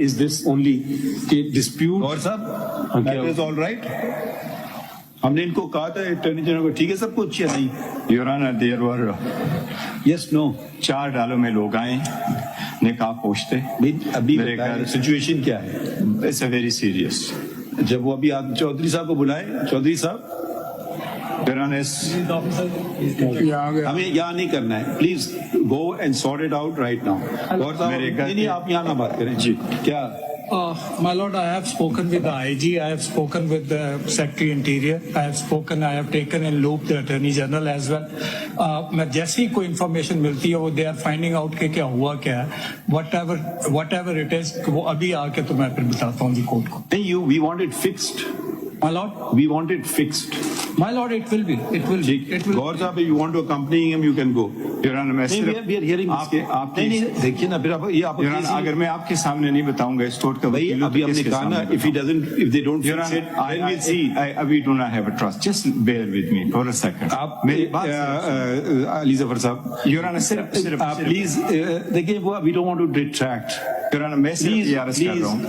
is this only dispute? Gauhar साहब, that is all right. हमने इनको कहा था अटॉर्नी जनरल को, ठीक है सब कुछ या नहीं? Your Honor, there were Yes, no. 4 डालों में लोग आए, निकाह पोछते। अभी मेरे घर सिचुएशन क्या है? It's a very serious. जब वो अभी आप चौधरी साहब को बुलाए, चौधरी साहब Your Honor, हमें यहाँ नहीं करना है, please go and sort it out right now. Gauhar साहब नहीं, आप यहाँ ना बात करें जी। क्या My lord, I have spoken with the IG, I have spoken with the Secretary Interior, I have taken in loop the Attorney General as well. मैं जैसे ही कोई information मिलती है वो they are finding out कि क्या हुआ क्या है, whatever it is, वो अभी आके तो मैं फिर बताता हूँ जी कोर्ट को। नहीं, we want it fixed. My lord, We want it fixed. my lord, it will be. Gauhar साहब, you want to accompany him, you can go. Your Honor, मैं सिर्फ We are hearing नहीं, देखिए ना, फिर आप ये आप Your Honor, अगर मैं आपके सामने नहीं बताऊंगा इस कोर्ट का भाई, वकील, अभी हमने कहा ना, if they don't Your fix Honor, it, then we'll see. we do not have a trust. Just bear with me for a second. आप मेरी बात अली जफर साहब, Your Honor, सिर्फ प्लीज देखिए, वो we don't want to detract. Your Honor, मैं सिर्फ ये अर्ज कर रहा हूँ